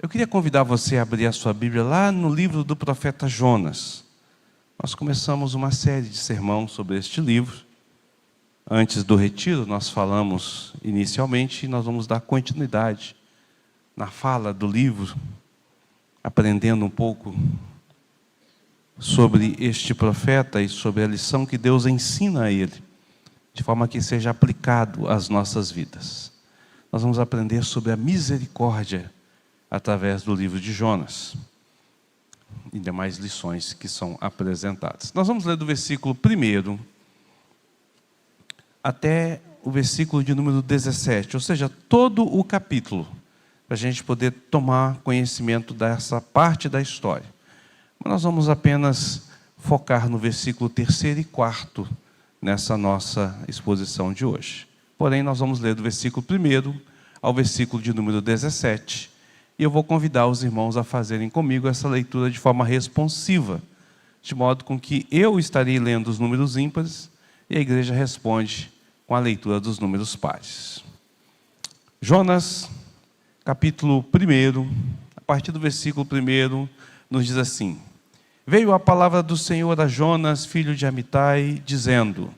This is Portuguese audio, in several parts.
Eu queria convidar você a abrir a sua Bíblia lá no livro do profeta Jonas. Nós começamos uma série de sermões sobre este livro. Antes do retiro, nós falamos inicialmente e nós vamos dar continuidade na fala do livro, aprendendo um pouco sobre este profeta e sobre a lição que Deus ensina a ele, de forma que seja aplicado às nossas vidas. Nós vamos aprender sobre a misericórdia através do livro de Jonas e demais lições que são apresentadas. Nós vamos ler do versículo 1 até o versículo de número 17, ou seja, todo o capítulo, para a gente poder tomar conhecimento dessa parte da história. Mas nós vamos apenas focar no versículo 3 e 4 nessa nossa exposição de hoje. Porém, nós vamos ler do versículo 1 ao versículo de número 17, e eu vou convidar os irmãos a fazerem comigo essa leitura de forma responsiva, de modo com que eu estarei lendo os números ímpares e a igreja responde com a leitura dos números pares. Jonas, capítulo 1, a partir do versículo 1, nos diz assim: Veio a palavra do Senhor a Jonas, filho de Amitai, dizendo: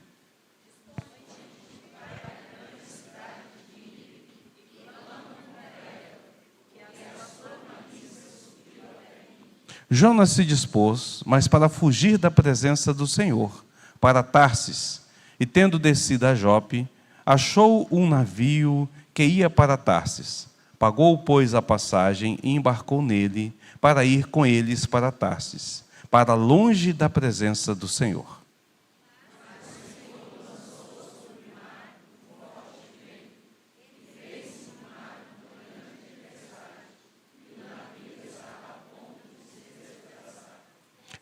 Jonas se dispôs, mas para fugir da presença do Senhor, para Tarsis, e tendo descido a Jope, achou um navio que ia para Tarsis. Pagou, pois, a passagem e embarcou nele, para ir com eles para Tarsis, para longe da presença do Senhor.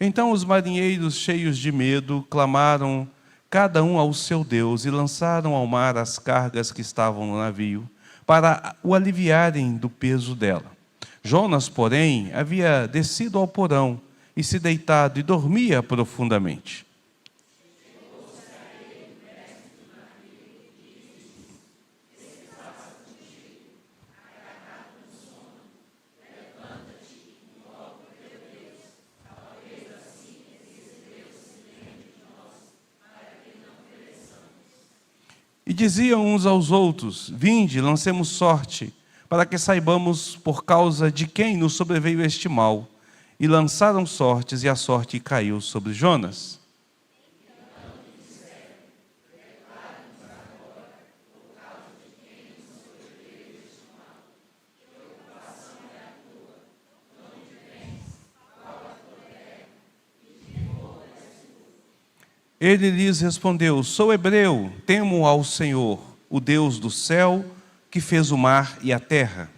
Então os marinheiros, cheios de medo, clamaram cada um ao seu Deus e lançaram ao mar as cargas que estavam no navio, para o aliviarem do peso dela. Jonas, porém, havia descido ao porão e se deitado e dormia profundamente. E diziam uns aos outros: Vinde, lancemos sorte, para que saibamos por causa de quem nos sobreveio este mal. E lançaram sortes, e a sorte caiu sobre Jonas. Ele lhes respondeu: Sou hebreu, temo ao Senhor, o Deus do céu, que fez o mar e a terra.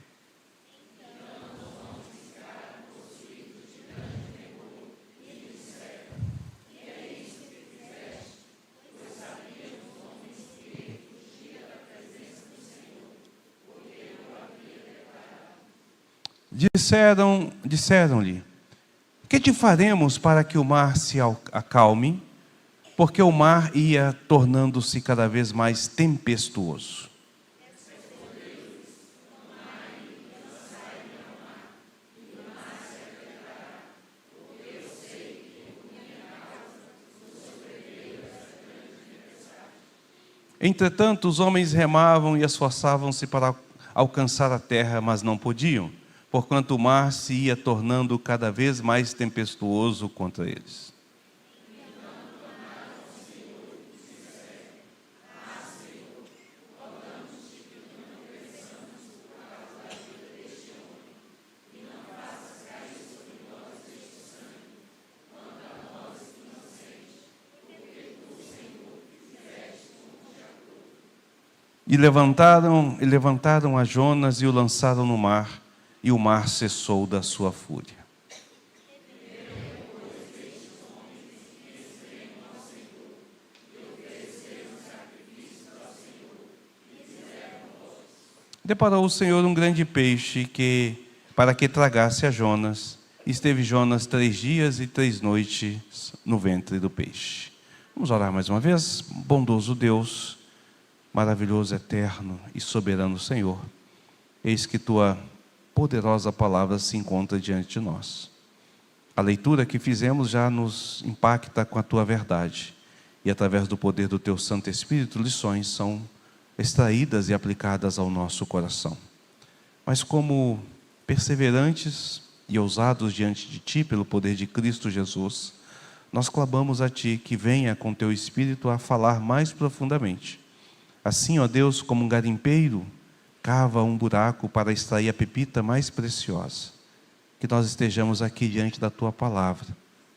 Disseram-lhe: Que te faremos para que o mar se acalme? Porque o mar ia tornando-se cada vez mais tempestuoso. Entretanto, os homens remavam e esforçavam-se para alcançar a terra, mas não podiam, porquanto o mar se ia tornando cada vez mais tempestuoso contra eles. E levantaram a Jonas e o lançaram no mar, e o mar cessou da sua fúria. Deparou o Senhor um grande peixe para que tragasse a Jonas. Esteve Jonas 3 dias e 3 noites no ventre do peixe. Vamos orar mais uma vez. Bondoso Deus, maravilhoso, eterno e soberano Senhor, eis que tua poderosa palavra se encontra diante de nós. A leitura que fizemos já nos impacta com a tua verdade. E através do poder do teu Santo Espírito, lições são extraídas e aplicadas ao nosso coração. Mas como perseverantes e ousados diante de ti, pelo poder de Cristo Jesus, nós clamamos a ti que venha com teu Espírito a falar mais profundamente. Assim, ó Deus, como um garimpeiro cava um buraco para extrair a pepita mais preciosa, que nós estejamos aqui diante da tua palavra,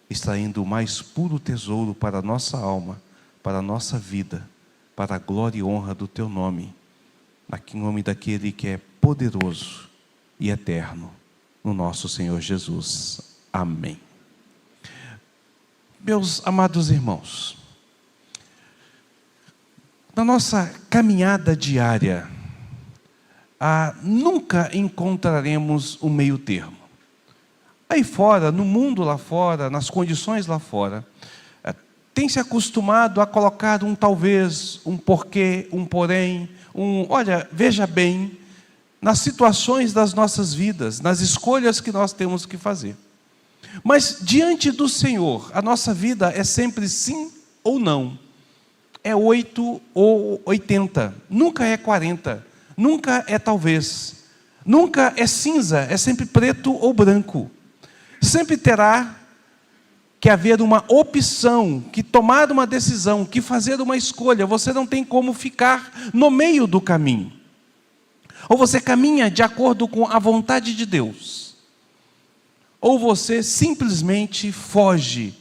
extraindo o mais puro tesouro para a nossa alma, para a nossa vida, para a glória e honra do teu nome, em nome daquele que é poderoso e eterno, no nosso Senhor Jesus. Amém. Meus amados irmãos, na nossa caminhada diária, nunca encontraremos um meio termo. Aí fora, no mundo lá fora, nas condições lá fora, tem se acostumado a colocar um talvez, um porquê, um porém, olha, veja bem, nas situações das nossas vidas, nas escolhas que nós temos que fazer. Mas diante do Senhor, a nossa vida é sempre sim ou não. É 8 ou 80, nunca é 40, nunca é talvez, nunca é cinza, é sempre preto ou branco. Sempre terá que haver uma opção, que tomar uma decisão, que fazer uma escolha. Você não tem como ficar no meio do caminho. Ou você caminha de acordo com a vontade de Deus, ou você simplesmente foge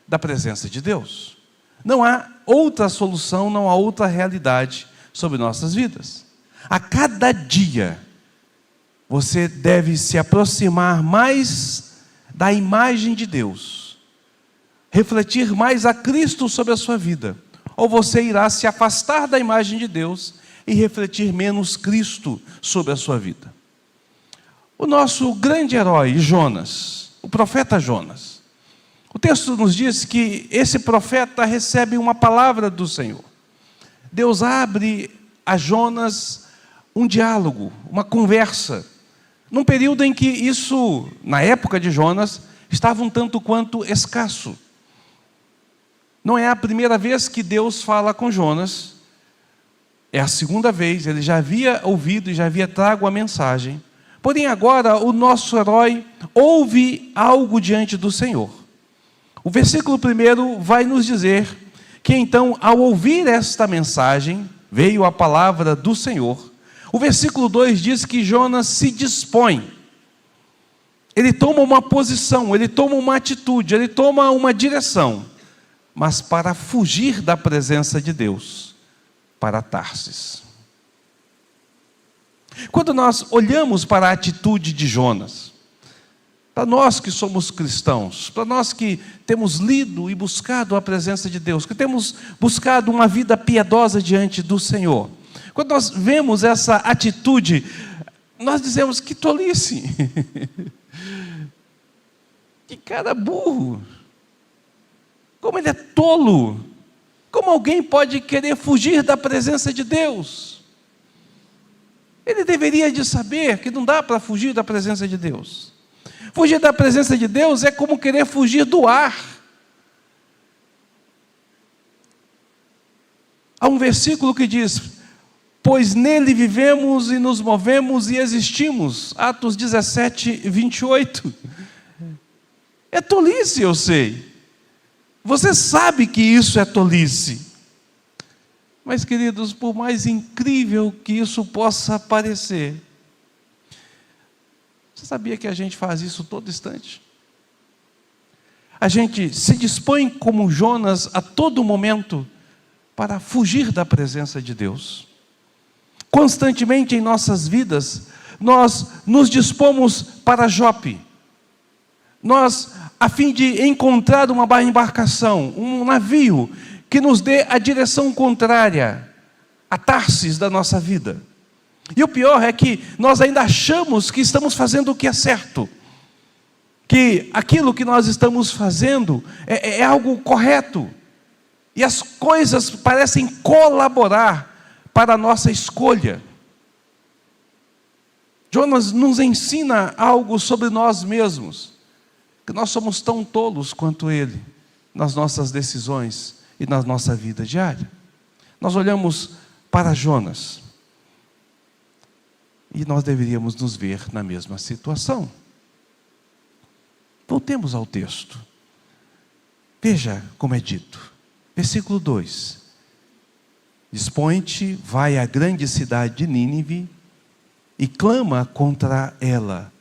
da presença de Deus. Não há outra solução, não há outra realidade sobre nossas vidas. A cada dia, você deve se aproximar mais da imagem de Deus, refletir mais a Cristo sobre a sua vida, ou você irá se afastar da imagem de Deus e refletir menos Cristo sobre a sua vida. O nosso grande herói, Jonas, o profeta Jonas, o texto nos diz que esse profeta recebe uma palavra do Senhor. Deus abre a Jonas um diálogo, uma conversa, num período em que isso, na época de Jonas, estava um tanto quanto escasso. Não é a primeira vez que Deus fala com Jonas, é a segunda vez. Ele já havia ouvido e já havia trago a mensagem. Porém agora o nosso herói ouve algo diante do Senhor. O versículo 1 vai nos dizer que então, ao ouvir esta mensagem, veio a palavra do Senhor. O versículo 2 diz que Jonas se dispõe. Ele toma uma posição, ele toma uma atitude, ele toma uma direção, mas para fugir da presença de Deus, para Tarsis. Quando nós olhamos para a atitude de Jonas, para nós que somos cristãos, para nós que temos lido e buscado a presença de Deus, que temos buscado uma vida piedosa diante do Senhor, quando nós vemos essa atitude, nós dizemos: que tolice, que cara burro, como ele é tolo, como alguém pode querer fugir da presença de Deus? Ele deveria de saber que não dá para fugir da presença de Deus. Fugir da presença de Deus é como querer fugir do ar. Há um versículo que diz: pois nele vivemos e nos movemos e existimos. Atos 17, 28. É tolice, eu sei. Você sabe que isso é tolice. Mas, queridos, por mais incrível que isso possa parecer, você sabia que a gente faz isso todo instante? A gente se dispõe como Jonas a todo momento para fugir da presença de Deus. Constantemente em nossas vidas, nós nos dispomos para Jope. Nós, a fim de encontrar uma embarcação, um navio, que nos dê a direção contrária a Tarsis da nossa vida. E o pior é que nós ainda achamos que estamos fazendo o que é certo, que aquilo que nós estamos fazendo é algo correto, e as coisas parecem colaborar para a nossa escolha. Jonas nos ensina algo sobre nós mesmos, que nós somos tão tolos quanto ele, nas nossas decisões e na nossa vida diária. Nós olhamos para Jonas, e nós deveríamos nos ver na mesma situação. Voltemos ao texto. Veja como é dito. Versículo 2. Dispõe-te, vai à grande cidade de Nínive e clama contra ela,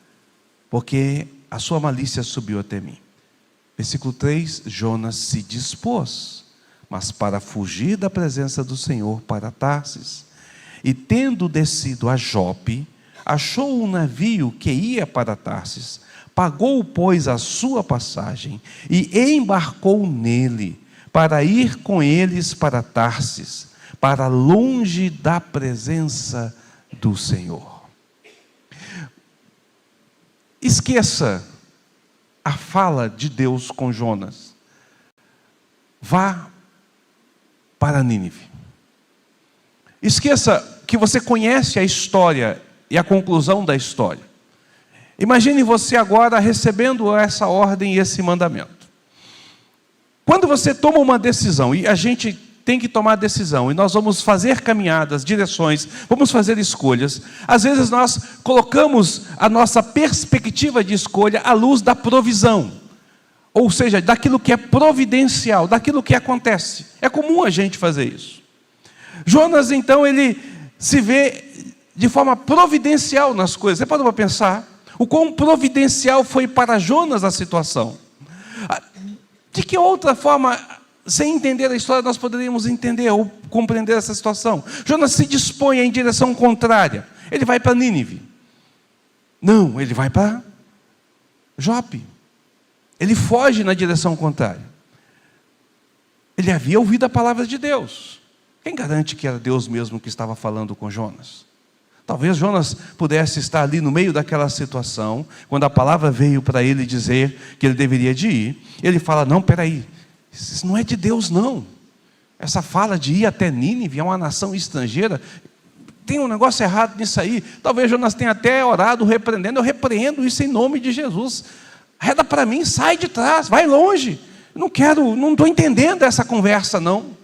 porque a sua malícia subiu até mim. Versículo 3. Jonas se dispôs, mas para fugir da presença do Senhor, para Tarsis. E tendo descido a Jope, achou um navio que ia para Tarsis, pagou, pois, a sua passagem e embarcou nele, para ir com eles para Tarsis, para longe da presença do Senhor. Esqueça a fala de Deus com Jonas. Vá para Nínive. Esqueça que você conhece a história e a conclusão da história. Imagine você agora recebendo essa ordem e esse mandamento. Quando você toma uma decisão, e a gente tem que tomar decisão, e nós vamos fazer caminhadas, direções, vamos fazer escolhas, às vezes nós colocamos a nossa perspectiva de escolha à luz da provisão, ou seja, daquilo que é providencial, daquilo que acontece. É comum a gente fazer isso. Jonas, então, ele se vê de forma providencial nas coisas. Você pode pensar o quão providencial foi para Jonas a situação. De que outra forma, sem entender a história, nós poderíamos entender ou compreender essa situação? Jonas se dispõe em direção contrária. Ele vai para Nínive. Não, ele vai para Jope. Ele foge na direção contrária. Ele havia ouvido a palavra de Deus. Quem garante que era Deus mesmo que estava falando com Jonas? Talvez Jonas pudesse estar ali no meio daquela situação, quando a palavra veio para ele dizer que ele deveria de ir. Ele fala, não, peraí, isso não é de Deus não. Essa fala de ir até Nínive, é uma nação estrangeira, tem um negócio errado nisso aí. Talvez Jonas tenha até orado, repreendendo. Eu repreendo isso em nome de Jesus. Reda para mim, sai de trás, vai longe. Não estou entendendo essa conversa não.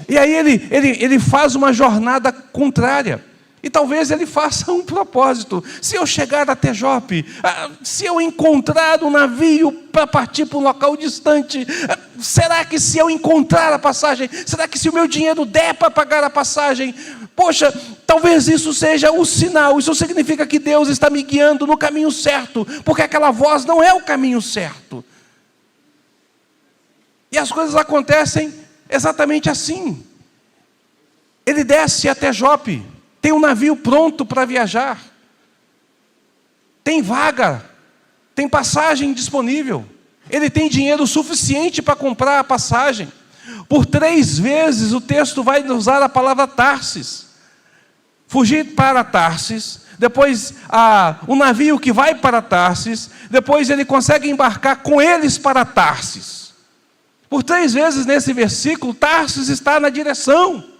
E aí ele faz uma jornada contrária. E talvez ele faça um propósito. Se eu chegar até Jope, se eu encontrar um navio para partir para um local distante, será que se eu encontrar a passagem, será que se o meu dinheiro der para pagar a passagem, poxa, talvez isso seja o sinal, isso significa que Deus está me guiando no caminho certo, porque aquela voz não é o caminho certo. E as coisas acontecem exatamente assim. Ele desce até Jope, tem um navio pronto para viajar, tem vaga, tem passagem disponível, ele tem dinheiro suficiente para comprar a passagem. Por 3 vezes o texto vai usar a palavra Tarsis. Fugir para Tarsis, depois um navio que vai para Tarsis, depois ele consegue embarcar com eles para Tarsis. Por 3 vezes nesse versículo, Tarsis está na direção.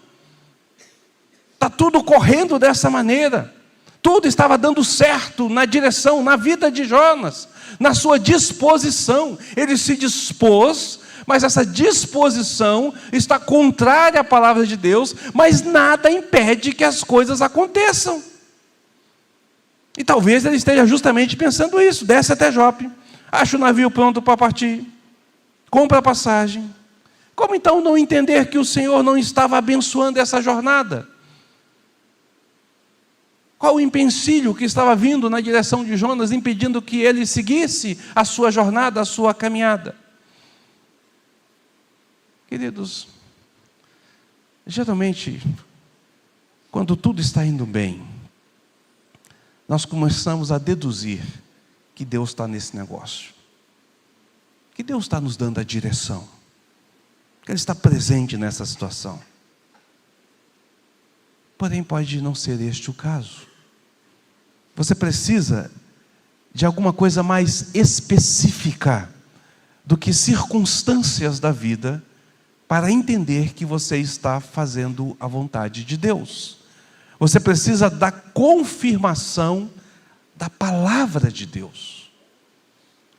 Está tudo correndo dessa maneira. Tudo estava dando certo na direção, na vida de Jonas, na sua disposição. Ele se dispôs, mas essa disposição está contrária à palavra de Deus, mas nada impede que as coisas aconteçam. E talvez ele esteja justamente pensando isso. Desce até Jope, acha o navio pronto para partir, compra a passagem. Como então não entender que o Senhor não estava abençoando essa jornada? Qual o empecilho que estava vindo na direção de Jonas, impedindo que ele seguisse a sua jornada, a sua caminhada? Queridos, geralmente, quando tudo está indo bem, nós começamos a deduzir que Deus está nesse negócio, que Deus está nos dando a direção, que Ele está presente nessa situação. Porém, pode não ser este o caso. Você precisa de alguma coisa mais específica do que circunstâncias da vida para entender que você está fazendo a vontade de Deus. Você precisa da confirmação da palavra de Deus.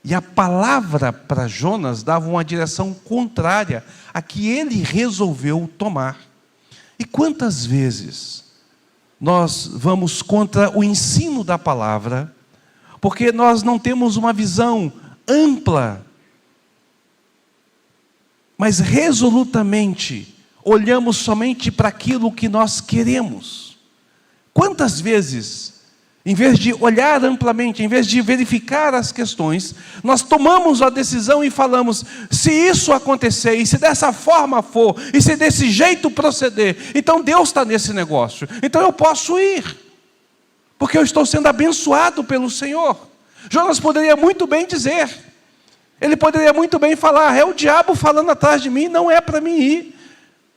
E a palavra para Jonas dava uma direção contrária à que ele resolveu tomar. E quantas vezes nós vamos contra o ensino da palavra, porque nós não temos uma visão ampla, mas resolutamente olhamos somente para aquilo que nós queremos. Quantas vezes, em vez de olhar amplamente, em vez de verificar as questões, nós tomamos a decisão e falamos: se isso acontecer, e se dessa forma for, e se desse jeito proceder, então Deus está nesse negócio, então eu posso ir, porque eu estou sendo abençoado pelo Senhor. Jonas poderia muito bem dizer, ele poderia muito bem falar: é o diabo falando atrás de mim, não é para mim ir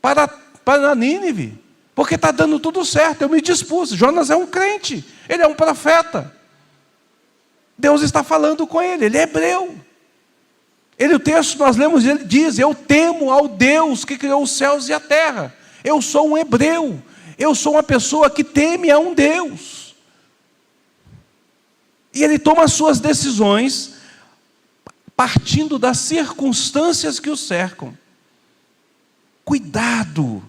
para Nínive, porque está dando tudo certo, eu me dispus. Jonas é um crente, ele é um profeta, Deus está falando com ele é hebreu. O texto nós lemos, ele diz: eu temo ao Deus que criou os céus e a terra. Eu sou um hebreu, eu sou uma pessoa que teme a um Deus. E ele toma as suas decisões partindo das circunstâncias que o cercam. Cuidado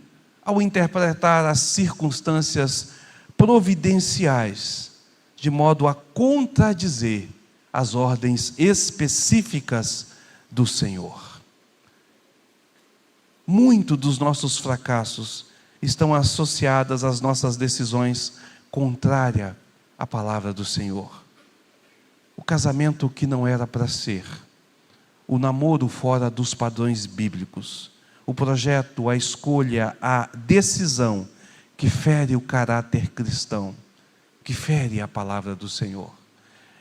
ao interpretar as circunstâncias providenciais de modo a contradizer as ordens específicas do Senhor. Muito dos nossos fracassos estão associados às nossas decisões contrárias à palavra do Senhor. O casamento que não era para ser, o namoro fora dos padrões bíblicos, o projeto, a escolha, a decisão que fere o caráter cristão, que fere a palavra do Senhor.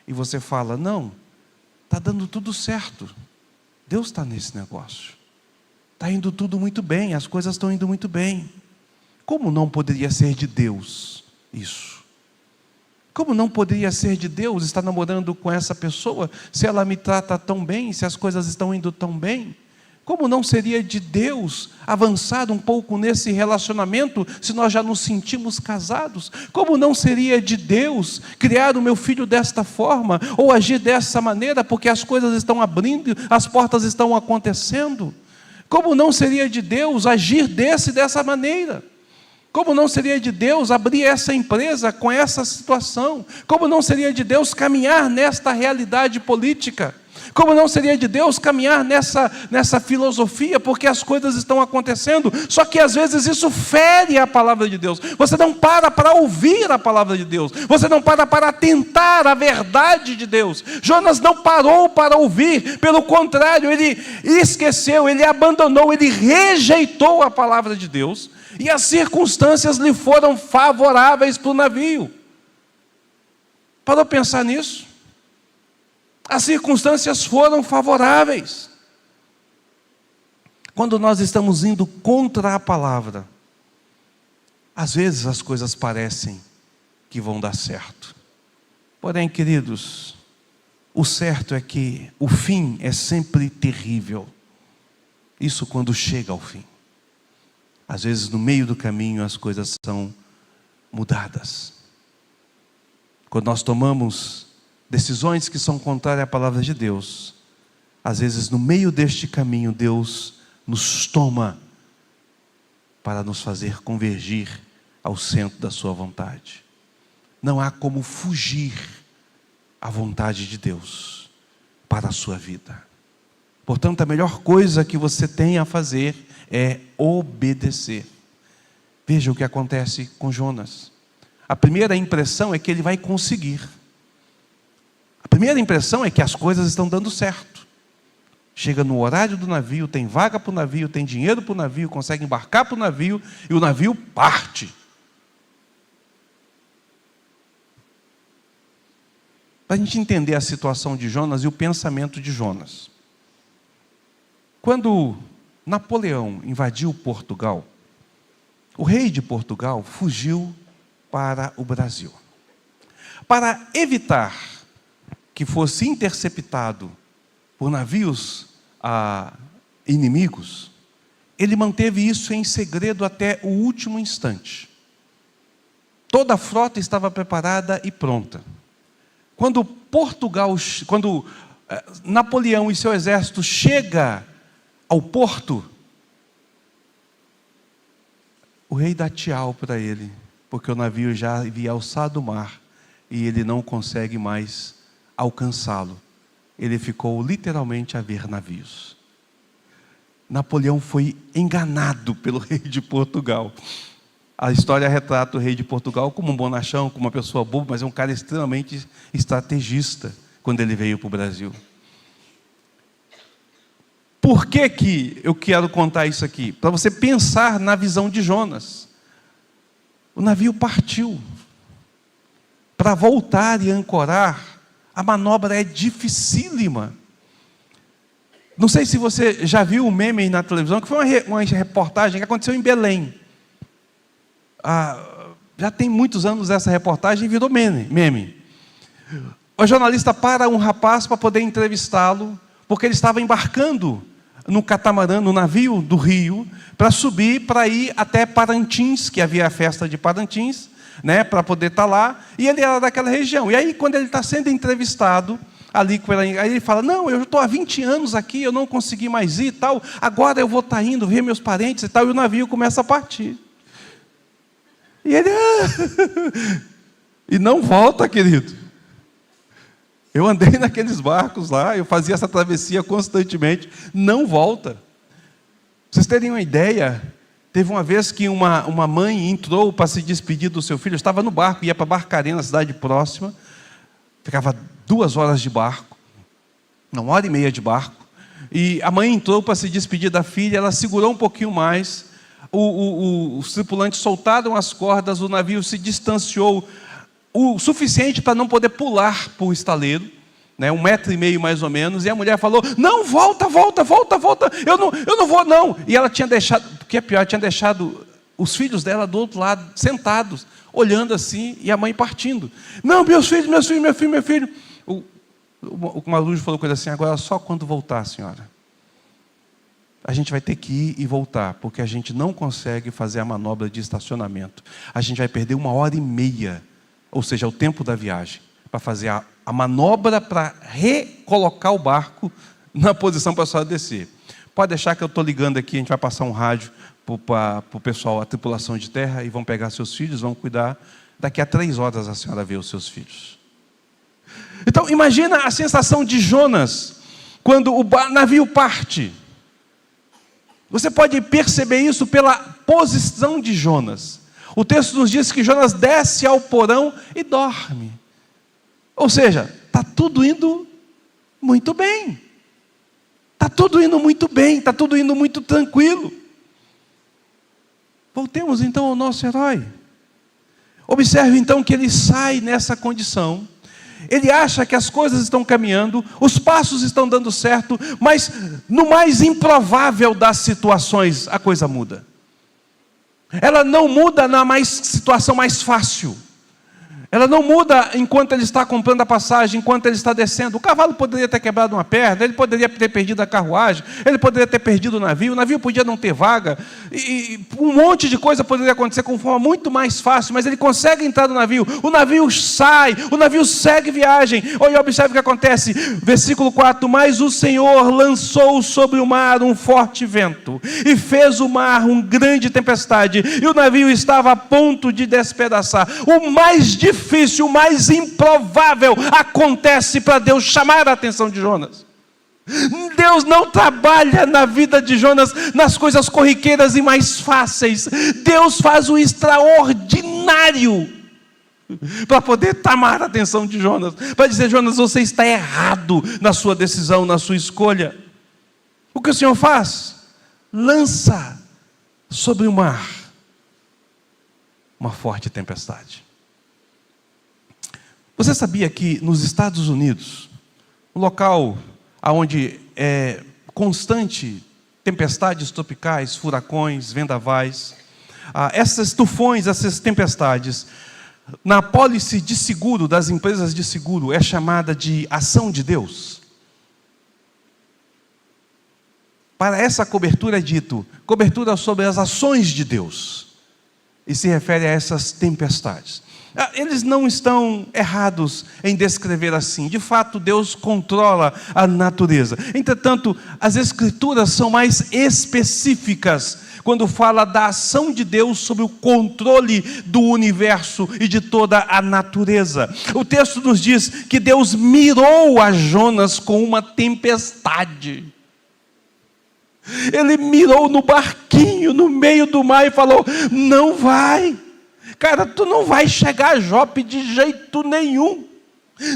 E você fala: não, está dando tudo certo, Deus está nesse negócio, está indo tudo muito bem, as coisas estão indo muito bem. Como não poderia ser de Deus isso? Como não poderia ser de Deus estar namorando com essa pessoa, se ela me trata tão bem, se as coisas estão indo tão bem? Como não seria de Deus avançar um pouco nesse relacionamento, se nós já nos sentimos casados? Como não seria de Deus criar o meu filho desta forma, ou agir dessa maneira, porque as coisas estão abrindo, as portas estão acontecendo? Como não seria de Deus agir dessa maneira? Como não seria de Deus abrir essa empresa com essa situação? Como não seria de Deus caminhar nesta realidade política? Como não seria de Deus caminhar nessa filosofia, porque as coisas estão acontecendo, só que às vezes isso fere a palavra de Deus. Você não para ouvir a palavra de Deus, você não para atentar à verdade de Deus. Jonas não parou para ouvir, pelo contrário, ele esqueceu, ele abandonou, ele rejeitou a palavra de Deus, e as circunstâncias lhe foram favoráveis para o navio. Parou para pensar nisso? As circunstâncias foram favoráveis. Quando nós estamos indo contra a palavra, às vezes as coisas parecem que vão dar certo. Porém, queridos, o certo é que o fim é sempre terrível. Isso quando chega ao fim. Às vezes no meio do caminho as coisas são mudadas. Quando nós tomamos decisões que são contrárias à palavra de Deus, às vezes no meio deste caminho Deus nos toma para nos fazer convergir ao centro da sua vontade. Não há como fugir à vontade de Deus para a sua vida. Portanto, a melhor coisa que você tem a fazer é obedecer. Veja o que acontece com Jonas. A primeira impressão é que ele vai conseguir. A primeira impressão é que as coisas estão dando certo. Chega no horário do navio, tem vaga para o navio, tem dinheiro para o navio, consegue embarcar para o navio, e o navio parte. Para a gente entender a situação de Jonas e o pensamento de Jonas. Quando Napoleão invadiu Portugal, o rei de Portugal fugiu para o Brasil. Para evitar que fosse interceptado por navios inimigos, ele manteve isso em segredo até o último instante. Toda a frota estava preparada e pronta. Quando Napoleão e seu exército chega ao porto, o rei dá tchau para ele, porque o navio já havia alçado o mar e ele não consegue mais alcançá-lo. Ele ficou literalmente a ver navios. Napoleão foi enganado pelo rei de Portugal. A história retrata o rei de Portugal como um bonachão, como uma pessoa boba, mas é um cara extremamente estrategista quando ele veio para o Brasil. Por que eu quero contar isso aqui? Para você pensar na visão de Jonas. O navio partiu. Para voltar e ancorar, a manobra é dificílima. Não sei se você já viu o meme na televisão, que foi uma reportagem que aconteceu em Belém. Já tem muitos anos essa reportagem e virou meme. O jornalista para um rapaz para poder entrevistá-lo, porque ele estava embarcando no catamarã, no navio do Rio, para subir, para ir até Parintins, que havia a festa de Parintins, né, para poder estar lá, e ele era daquela região. E aí, quando ele está sendo entrevistado, aí ele fala, não, eu estou há 20 anos aqui, eu não consegui mais ir e tal, agora eu vou estar indo ver meus parentes e tal, e o navio começa a partir. E ele, e não volta, querido. Eu andei naqueles barcos lá, eu fazia essa travessia constantemente, não volta. Pra vocês terem uma ideia, teve uma vez que uma mãe entrou para se despedir do seu filho, eu estava no barco, ia para Barcarena, cidade próxima, ficava 2 horas de barco, 1h30 de barco, e a mãe entrou para se despedir da filha, ela segurou um pouquinho mais, os tripulantes soltaram as cordas, o navio se distanciou o suficiente para não poder pular para o estaleiro, né, 1,5 metro mais ou menos, e a mulher falou, não, volta, eu não vou não, e ela tinha deixado, o que é pior, tinha deixado os filhos dela do outro lado, sentados, olhando assim, e a mãe partindo, não, meu filho, o Marujo falou coisa assim, agora só quando voltar, senhora, a gente vai ter que ir e voltar, porque a gente não consegue fazer a manobra de estacionamento, a gente vai perder 1h30, ou seja, o tempo da viagem, para fazer a manobra para recolocar o barco na posição para a senhora descer. Pode deixar que eu estou ligando aqui, a gente vai passar um rádio para o pessoal, a tripulação de terra, e vão pegar seus filhos, vão cuidar. Daqui a 3 horas a senhora vê os seus filhos. Então, imagina a sensação de Jonas, quando o navio parte. Você pode perceber isso pela posição de Jonas. O texto nos diz que Jonas desce ao porão e dorme. Ou seja, está tudo indo muito bem. Está tudo indo muito bem, está tudo indo muito tranquilo. Voltemos então ao nosso herói. Observe então que ele sai nessa condição. Ele acha que as coisas estão caminhando, os passos estão dando certo, mas no mais improvável das situações, a coisa muda. Ela não muda na situação mais fácil. Ela não muda enquanto ele está comprando a passagem, enquanto ele está descendo. O cavalo poderia ter quebrado uma perna, ele poderia ter perdido a carruagem, ele poderia ter perdido o navio podia não ter vaga, e um monte de coisa poderia acontecer com forma muito mais fácil, mas ele consegue entrar no navio, o navio sai, o navio segue viagem. Olha, observe o que acontece, versículo 4, mas o Senhor lançou sobre o mar um forte vento, e fez o mar uma grande tempestade, e o navio estava a ponto de despedaçar. O mais difícil, o mais improvável acontece para Deus chamar a atenção de Jonas. Deus não trabalha na vida de Jonas nas coisas corriqueiras e mais fáceis. Deus faz o extraordinário para poder chamar a atenção de Jonas, para dizer, Jonas, você está errado na sua decisão, na sua escolha. O que o Senhor faz? Lança sobre o mar uma forte tempestade. Você sabia que nos Estados Unidos, um local onde é constante tempestades tropicais, furacões, vendavais, essas tufões, essas tempestades, na apólice de seguro das empresas de seguro, é chamada de ação de Deus? Para essa cobertura é dito, cobertura sobre as ações de Deus, e se refere a essas tempestades. Eles não estão errados em descrever assim. De fato, Deus controla a natureza. Entretanto, as Escrituras são mais específicas quando fala da ação de Deus sobre o controle do universo e de toda a natureza. O texto nos diz que Deus mirou a Jonas com uma tempestade. Ele mirou no barquinho, no meio do mar, e falou: não vai. Cara, tu não vai chegar a Jope de jeito nenhum.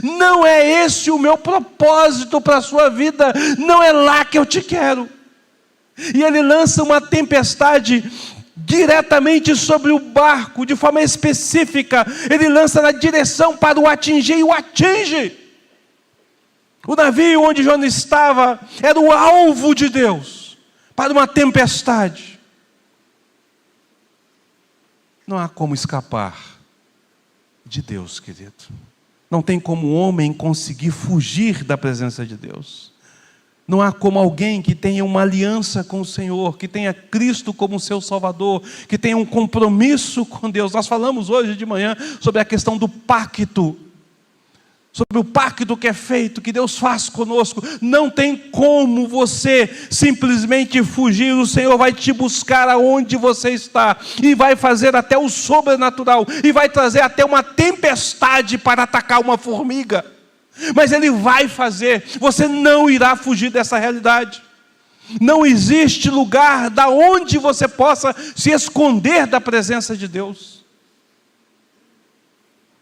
Não é esse o meu propósito para a sua vida. Não é lá que eu te quero. E ele lança uma tempestade diretamente sobre o barco, de forma específica. Ele lança na direção para o atingir e o atinge. O navio onde Jonas estava era o alvo de Deus para uma tempestade. Não há como escapar de Deus, querido. Não tem como o homem conseguir fugir da presença de Deus. Não há como alguém que tenha uma aliança com o Senhor, que tenha Cristo como seu Salvador, que tenha um compromisso com Deus. Nós falamos hoje de manhã sobre a questão do pacto, sobre o pacto que é feito, que Deus faz conosco. Não tem como você simplesmente fugir. O Senhor vai te buscar aonde você está, e vai fazer até o sobrenatural, e vai trazer até uma tempestade para atacar uma formiga. Mas Ele vai fazer. Você não irá fugir dessa realidade. Não existe lugar da onde você possa se esconder da presença de Deus.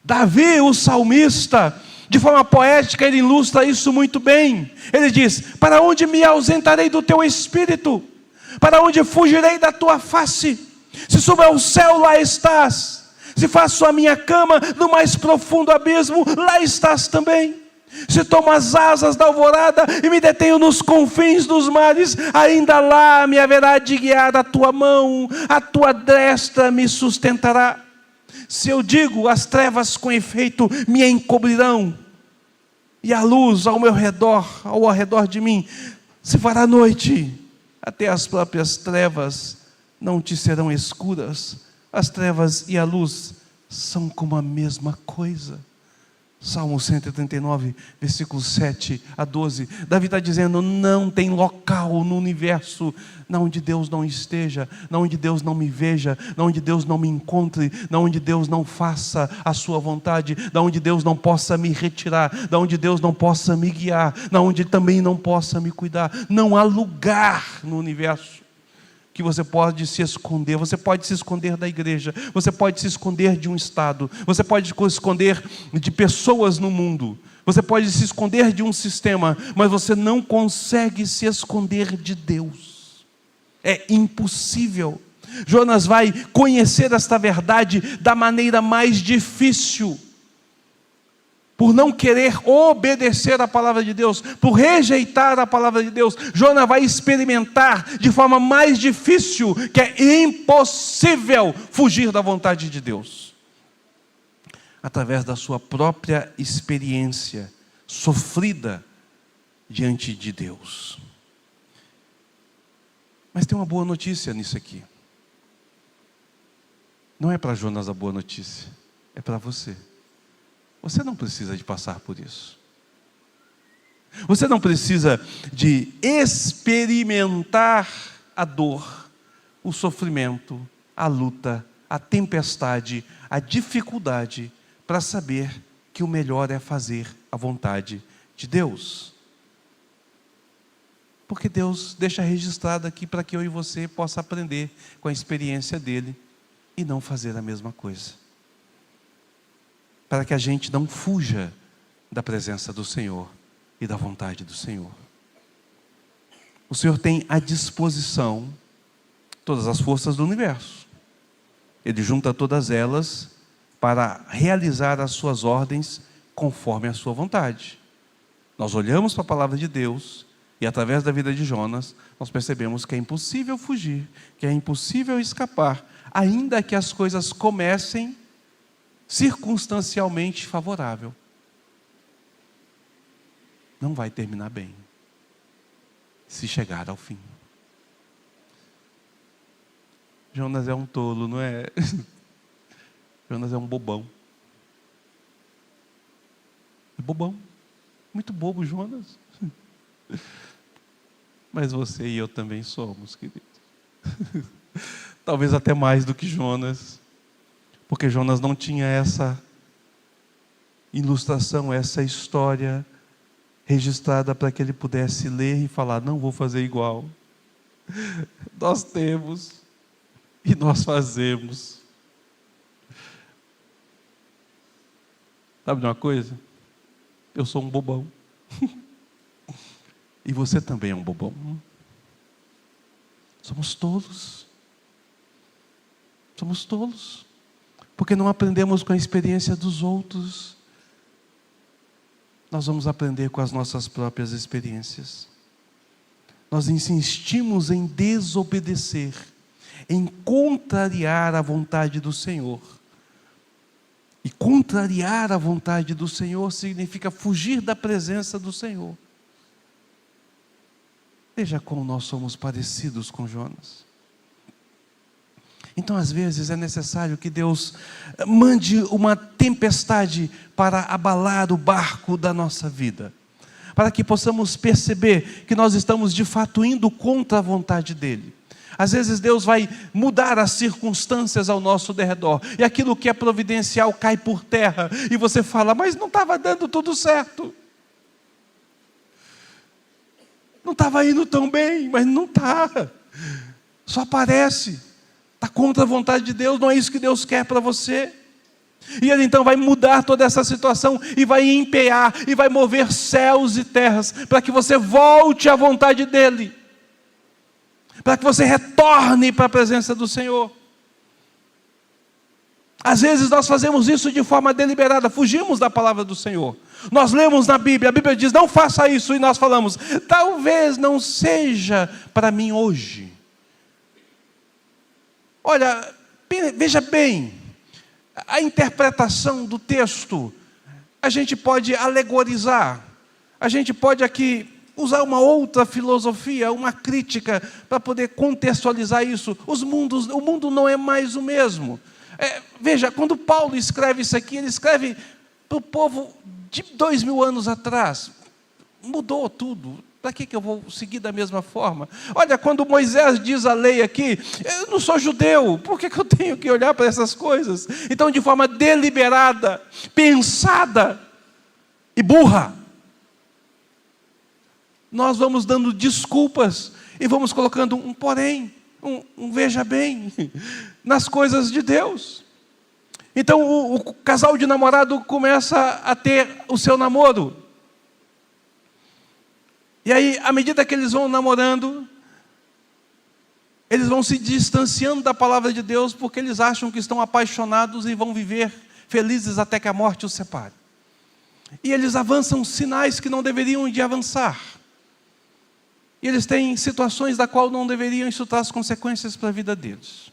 Davi, o salmista, de forma poética, ele ilustra isso muito bem. Ele diz: para onde me ausentarei do teu espírito? Para onde fugirei da tua face? Se subo ao céu, lá estás. Se faço a minha cama no mais profundo abismo, lá estás também. Se tomo as asas da alvorada e me detenho nos confins dos mares, ainda lá me haverá de guiar a tua mão, a tua destra me sustentará. Se eu digo: as trevas com efeito me encobrirão, e a luz ao meu redor, ao redor de mim, se fará noite, até as próprias trevas não te serão escuras. As trevas e a luz são como a mesma coisa. Salmo 139, versículos 7 a 12. Davi está dizendo: não tem local no universo onde Deus não esteja, onde Deus não me veja, onde Deus não me encontre, onde Deus não faça a sua vontade, onde Deus não possa me retirar, onde Deus não possa me guiar, onde também não possa me cuidar. Não há lugar no universo que você pode se esconder. Você pode se esconder da igreja, você pode se esconder de um estado, você pode se esconder de pessoas no mundo, você pode se esconder de um sistema, mas você não consegue se esconder de Deus. É impossível. Jonas vai conhecer esta verdade da maneira mais difícil. Por não querer obedecer à palavra de Deus, por rejeitar a palavra de Deus, Jonas vai experimentar de forma mais difícil que é impossível fugir da vontade de Deus. Através da sua própria experiência sofrida diante de Deus. Mas tem uma boa notícia nisso aqui. Não é para Jonas a boa notícia, é para você. Você não precisa de passar por isso. Você não precisa de experimentar a dor, o sofrimento, a luta, a tempestade, a dificuldade, para saber que o melhor é fazer a vontade de Deus. Porque Deus deixa registrado aqui para que eu e você possa aprender com a experiência dele e não fazer a mesma coisa. Para que a gente não fuja da presença do Senhor e da vontade do Senhor. O Senhor tem à disposição todas as forças do universo. Ele junta todas elas para realizar as suas ordens conforme a sua vontade. Nós olhamos para a palavra de Deus e através da vida de Jonas, nós percebemos que é impossível fugir, que é impossível escapar, ainda que as coisas comecem circunstancialmente favorável. Não vai terminar bem se chegar ao fim. Jonas é um tolo, não é? Jonas é um bobão. bobão, muito bobo, Jonas. Mas você e eu também somos, querido. Talvez até mais do que Jonas, porque Jonas não tinha essa ilustração, essa história registrada para que ele pudesse ler e falar: não vou fazer igual. Nós temos e nós fazemos. Sabe de uma coisa? Eu sou um bobão. E você também é um bobão. Somos tolos. Somos tolos. Porque não aprendemos com a experiência dos outros. Nós vamos aprender com as nossas próprias experiências. Nós insistimos em desobedecer, em contrariar a vontade do Senhor. E contrariar a vontade do Senhor significa fugir da presença do Senhor. Veja como nós somos parecidos com Jonas. Então, às vezes, é necessário que Deus mande uma tempestade para abalar o barco da nossa vida, para que possamos perceber que nós estamos de fato indo contra a vontade dEle. Às vezes Deus vai mudar as circunstâncias ao nosso derredor, e aquilo que é providencial cai por terra, e você fala: mas não estava dando tudo certo. Não estava indo tão bem, mas não está. Só parece. Está contra a vontade de Deus, não é isso que Deus quer para você. E Ele então vai mudar toda essa situação, e vai empenhar, e vai mover céus e terras, para que você volte à vontade dEle, para que você retorne para a presença do Senhor. Às vezes nós fazemos isso de forma deliberada, fugimos da palavra do Senhor. Nós lemos na Bíblia, a Bíblia diz: não faça isso, e nós falamos: talvez não seja para mim hoje. Olha, veja bem, a interpretação do texto, a gente pode alegorizar, a gente pode aqui usar uma outra filosofia, uma crítica, para poder contextualizar isso. O mundo não é mais o mesmo. Veja, quando Paulo escreve isso aqui, ele escreve para o povo de 2000 anos atrás. Mudou tudo. Para que eu vou seguir da mesma forma? Olha, quando Moisés diz a lei aqui: eu não sou judeu, por que eu tenho que olhar para essas coisas? Então, de forma deliberada, pensada e burra, nós vamos dando desculpas e vamos colocando um porém, um veja bem, nas coisas de Deus. Então o casal de namorado começa a ter o seu namoro. E aí, à medida que eles vão namorando, eles vão se distanciando da palavra de Deus, porque eles acham que estão apaixonados e vão viver felizes até que a morte os separe. E eles avançam sinais que não deveriam de avançar. E eles têm situações da qual não deveriam, isso traz consequências para a vida deles.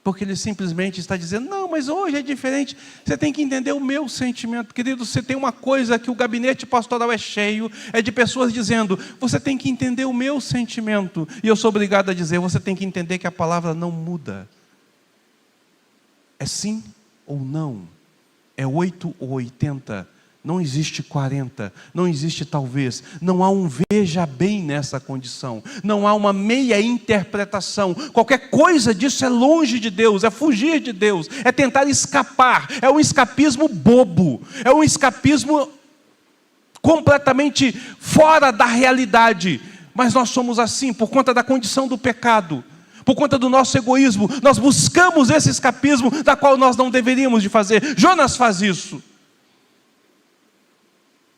Porque ele simplesmente está dizendo: não, mas hoje é diferente. Você tem que entender o meu sentimento. Querido, você tem uma coisa que o gabinete pastoral é cheio, é de pessoas dizendo: você tem que entender o meu sentimento. E eu sou obrigado a dizer: você tem que entender que a palavra não muda. É sim ou não. É 8 ou 80. Não existe 40, não existe talvez, não há um veja bem nessa condição, não há uma meia interpretação. Qualquer coisa disso é longe de Deus, é fugir de Deus, é tentar escapar, é um escapismo bobo, é um escapismo completamente fora da realidade. Mas nós somos assim por conta da condição do pecado, por conta do nosso egoísmo. Nós buscamos esse escapismo da qual nós não deveríamos de fazer. Jonas faz isso.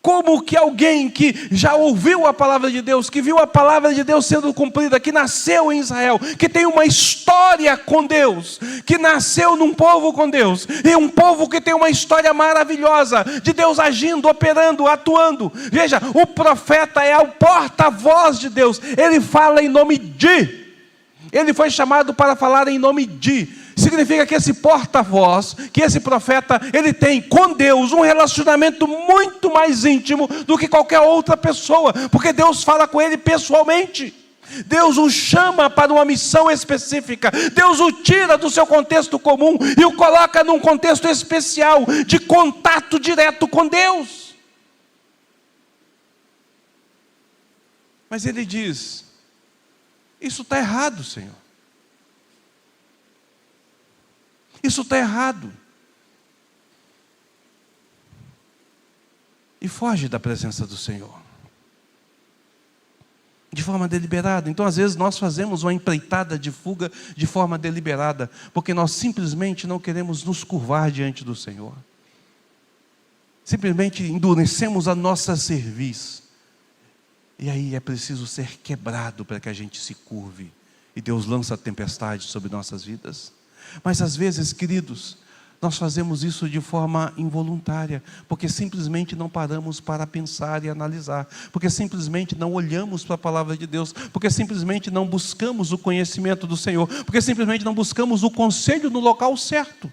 Como que alguém que já ouviu a palavra de Deus, que viu a palavra de Deus sendo cumprida, que nasceu em Israel, que tem uma história com Deus, que nasceu num povo com Deus, e um povo que tem uma história maravilhosa, de Deus agindo, operando, atuando. Veja, o profeta é o porta-voz de Deus, ele fala em nome de, ele foi chamado para falar em nome de. Significa que esse porta-voz, que esse profeta, ele tem com Deus um relacionamento muito mais íntimo do que qualquer outra pessoa, porque Deus fala com ele pessoalmente. Deus o chama para uma missão específica. Deus o tira do seu contexto comum e o coloca num contexto especial, de contato direto com Deus. Mas ele diz: isso está errado, Senhor. Isso está errado. E foge da presença do Senhor. De forma deliberada. Então, às vezes, nós fazemos uma empreitada de fuga de forma deliberada, porque nós simplesmente não queremos nos curvar diante do Senhor. Simplesmente endurecemos a nossa cerviz. E aí é preciso ser quebrado para que a gente se curve. E Deus lança a tempestade sobre nossas vidas. Mas às vezes, queridos, nós fazemos isso de forma involuntária, porque simplesmente não paramos para pensar e analisar, porque simplesmente não olhamos para a palavra de Deus, porque simplesmente não buscamos o conhecimento do Senhor, porque simplesmente não buscamos o conselho no local certo.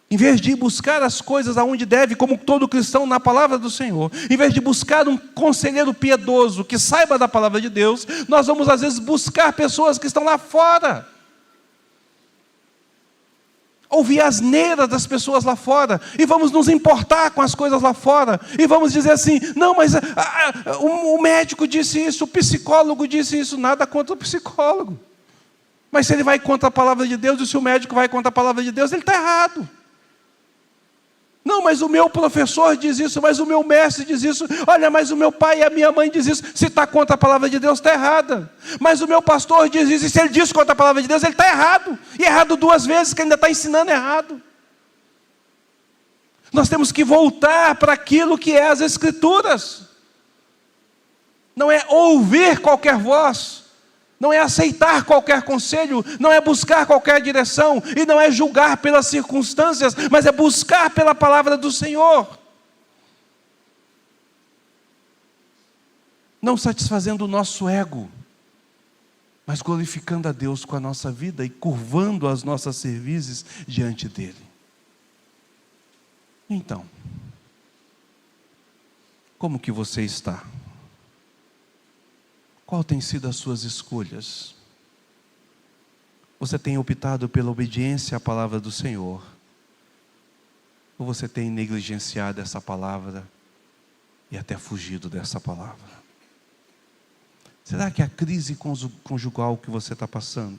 Em vez de buscar as coisas aonde deve, como todo cristão, na palavra do Senhor, em vez de buscar um conselheiro piedoso que saiba da palavra de Deus, nós vamos às vezes buscar pessoas que estão lá fora. Ouvir a asneira das pessoas lá fora, e vamos nos importar com as coisas lá fora, e vamos dizer assim: não, mas o médico disse isso, o psicólogo disse isso. Nada contra o psicólogo, mas se ele vai contra a palavra de Deus, e se o médico vai contra a palavra de Deus, ele está errado. Não, mas o meu professor diz isso, mas o meu mestre diz isso, olha, mas o meu pai e a minha mãe diz isso. Se está contra a palavra de Deus, está errada. Mas o meu pastor diz isso, e se ele diz contra a palavra de Deus, ele está errado. E errado 2 vezes, que ainda está ensinando errado. Nós temos que voltar para aquilo que é as Escrituras. Não é ouvir qualquer voz, não é aceitar qualquer conselho, não é buscar qualquer direção, e não é julgar pelas circunstâncias, mas é buscar pela palavra do Senhor. Não satisfazendo o nosso ego, mas glorificando a Deus com a nossa vida e curvando as nossas cervizes diante dEle. Então, como que você está? Qual tem sido as suas escolhas? Você tem optado pela obediência à palavra do Senhor? Ou você tem negligenciado essa palavra e até fugido dessa palavra? Será que a crise conjugal que você está passando?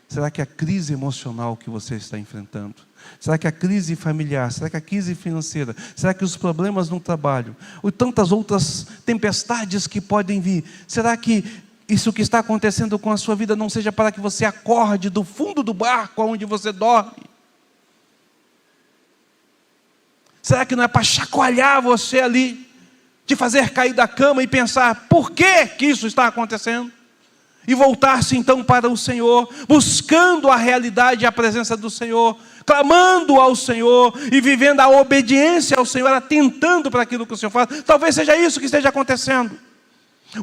Será que a crise emocional que você está enfrentando? Será que a crise familiar? Será que a crise financeira? Será que os problemas no trabalho? Ou tantas outras tempestades que podem vir? Será que isso que está acontecendo com a sua vida não seja para que você acorde do fundo do barco onde você dorme? Será que não é para chacoalhar você ali, te fazer cair da cama e pensar: por que isso está acontecendo? E voltar-se então para o Senhor, buscando a realidade e a presença do Senhor, clamando ao Senhor e vivendo a obediência ao Senhor, atentando para aquilo que o Senhor faz. Talvez seja isso que esteja acontecendo.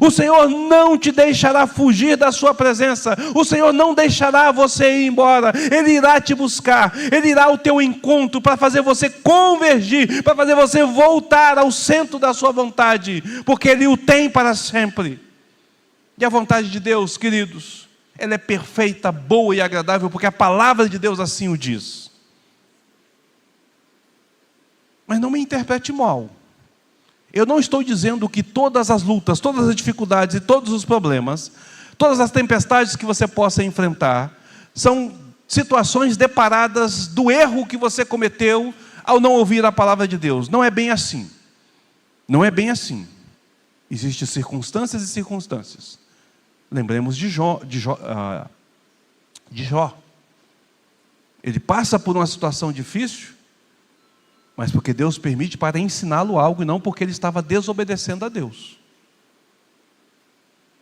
O Senhor não te deixará fugir da sua presença. O Senhor não deixará você ir embora. Ele irá te buscar. Ele irá ao teu encontro para fazer você convergir, para fazer você voltar ao centro da sua vontade, porque Ele o tem para sempre. E a vontade de Deus, queridos, ela é perfeita, boa e agradável, porque a palavra de Deus assim o diz. Mas não me interprete mal. Eu não estou dizendo que todas as lutas, todas as dificuldades e todos os problemas, todas as tempestades que você possa enfrentar, são situações deparadas do erro que você cometeu ao não ouvir a palavra de Deus. Não é bem assim. Não é bem assim. Existem circunstâncias e circunstâncias. Lembremos de Jó. Ele passa por uma situação difícil, mas porque Deus permite para ensiná-lo algo, e não porque ele estava desobedecendo a Deus.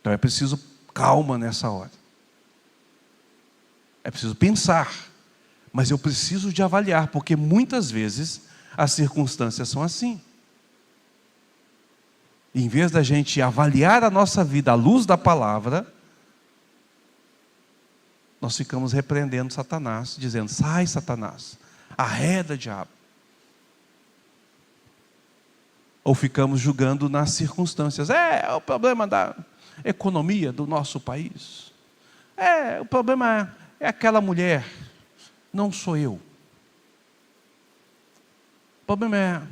Então é preciso calma nessa hora. É preciso pensar, mas eu preciso de avaliar, porque muitas vezes as circunstâncias são assim. E em vez da gente avaliar a nossa vida à luz da palavra, nós ficamos repreendendo Satanás, dizendo: sai, Satanás, arreda, diabo. Ou ficamos julgando nas circunstâncias. É o problema economia do nosso país. O problema é aquela mulher, não sou eu. O problema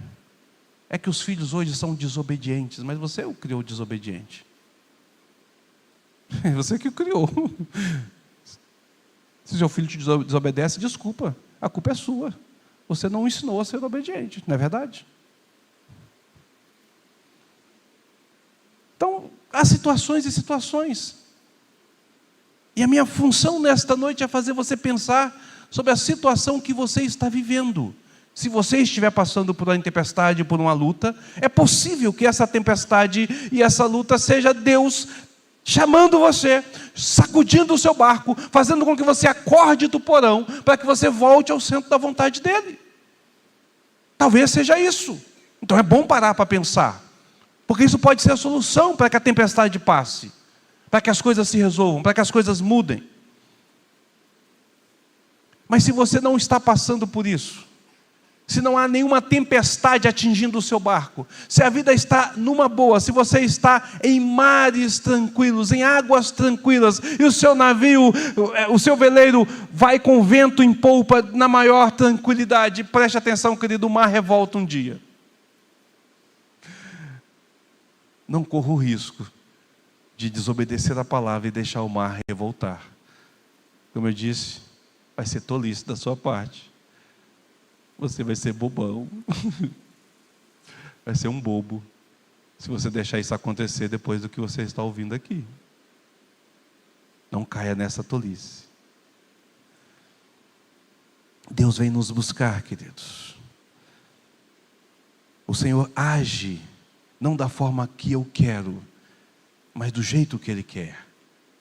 é que os filhos hoje são desobedientes, mas você o criou desobediente. Você que o criou. Se seu filho te desobedece, desculpa, a culpa é sua. Você não o ensinou a ser obediente, não é verdade? Então, há situações e situações. E a minha função nesta noite é fazer você pensar sobre a situação que você está vivendo. Se você estiver passando por uma tempestade, por uma luta, é possível que essa tempestade e essa luta seja Deus chamando você, sacudindo o seu barco, fazendo com que você acorde do porão, para que você volte ao centro da vontade dele. Talvez seja isso. Então é bom parar para pensar, porque isso pode ser a solução para que a tempestade passe, para que as coisas se resolvam, para que as coisas mudem. Mas se você não está passando por isso, se não há nenhuma tempestade atingindo o seu barco, se a vida está numa boa, se você está em mares tranquilos, em águas tranquilas, e o seu navio, o seu veleiro vai com vento em polpa na maior tranquilidade, preste atenção, querido, o mar revolta um dia. Não corra o risco de desobedecer a palavra e deixar o mar revoltar. Como eu disse, vai ser tolice da sua parte. Você vai ser bobão, vai ser um bobo, se você deixar isso acontecer depois do que você está ouvindo aqui. Não caia nessa tolice. Deus vem nos buscar, queridos. O Senhor age, não da forma que eu quero, mas do jeito que Ele quer,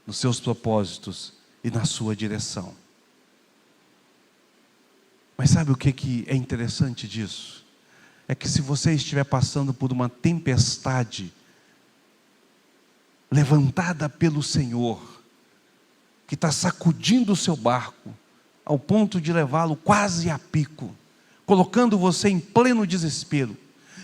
nos seus propósitos e na sua direção. Mas sabe o que é interessante disso? É que se você estiver passando por uma tempestade levantada pelo Senhor, que está sacudindo o seu barco, ao ponto de levá-lo quase a pico, colocando você em pleno desespero,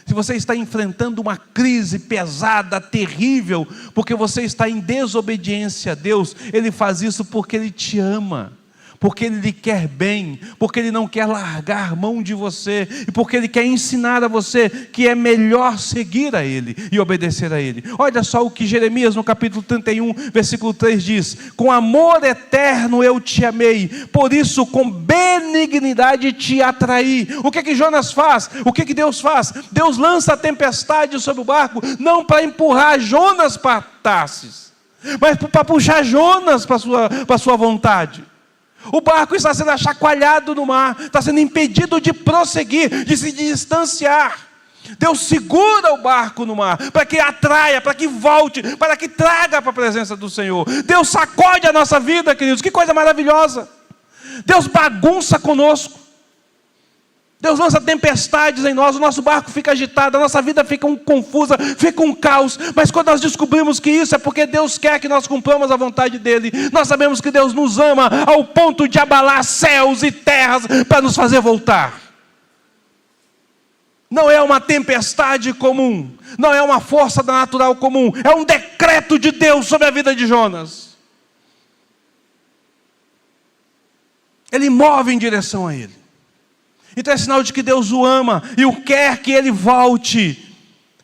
se você está enfrentando uma crise pesada, terrível, porque você está em desobediência a Deus, Ele faz isso porque Ele te ama, porque Ele lhe quer bem, porque Ele não quer largar a mão de você, e porque Ele quer ensinar a você que é melhor seguir a Ele e obedecer a Ele. Olha só o que Jeremias no capítulo 31, versículo 3 diz: com amor eterno eu te amei, por isso com benignidade te atraí. O que Jonas faz? O que Deus faz? Deus lança a tempestade sobre o barco, não para empurrar Jonas para Tarsis, mas para puxar Jonas para sua vontade. O barco está sendo achacoalhado no mar, está sendo impedido de prosseguir, de se distanciar. Deus segura o barco no mar, para que atraia, para que volte, para que traga para a presença do Senhor. Deus sacode a nossa vida, queridos, que coisa maravilhosa. Deus bagunça conosco. Deus lança tempestades em nós, o nosso barco fica agitado, a nossa vida fica confusa, fica um caos. Mas quando nós descobrimos que isso é porque Deus quer que nós cumpramos a vontade dEle, nós sabemos que Deus nos ama ao ponto de abalar céus e terras para nos fazer voltar. Não é uma tempestade comum, não é uma força da natural comum, é um decreto de Deus sobre a vida de Jonas. Ele move em direção a ele. Então é sinal de que Deus o ama e o quer que ele volte.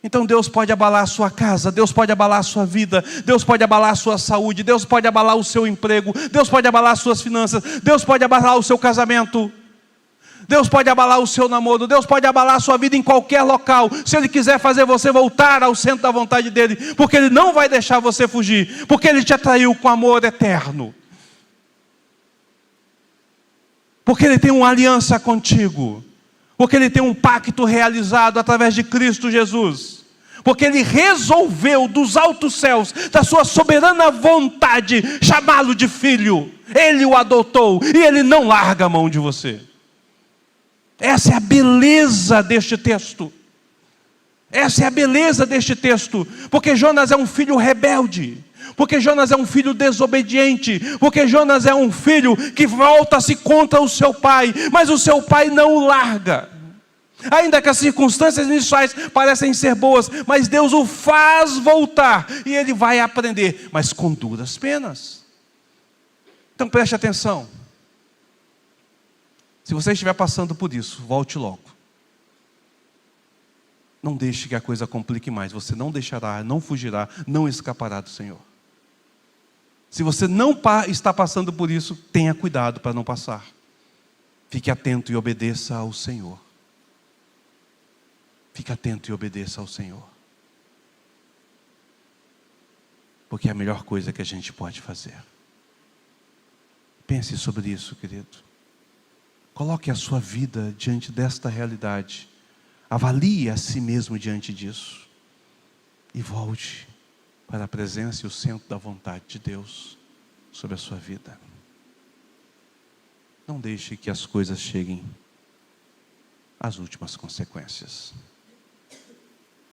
Então Deus pode abalar a sua casa, Deus pode abalar a sua vida, Deus pode abalar a sua saúde, Deus pode abalar o seu emprego, Deus pode abalar as suas finanças, Deus pode abalar o seu casamento, Deus pode abalar o seu namoro, Deus pode abalar a sua vida em qualquer local, se Ele quiser fazer você voltar ao centro da vontade dEle, porque Ele não vai deixar você fugir, porque Ele te atraiu com amor eterno. Porque Ele tem uma aliança contigo, porque Ele tem um pacto realizado através de Cristo Jesus, porque Ele resolveu dos altos céus, da sua soberana vontade, chamá-lo de filho. Ele o adotou e Ele não larga a mão de você. Essa é a beleza deste texto. Essa é a beleza deste texto, porque Jonas é um filho rebelde, porque Jonas é um filho desobediente, porque Jonas é um filho que volta-se contra o seu pai, mas o seu pai não o larga. Ainda que as circunstâncias iniciais parecem ser boas, mas Deus o faz voltar e ele vai aprender, mas com duras penas. Então preste atenção. Se você estiver passando por isso, volte logo. Não deixe que a coisa complique mais. Você não deixará, não fugirá, não escapará do Senhor. Se você não está passando por isso, tenha cuidado para não passar. Fique atento e obedeça ao Senhor. Fique atento e obedeça ao Senhor. Porque é a melhor coisa que a gente pode fazer. Pense sobre isso, querido. Coloque a sua vida diante desta realidade. Avalie a si mesmo diante disso. E volte para a presença e o centro da vontade de Deus sobre a sua vida. Não deixe que as coisas cheguem às últimas consequências.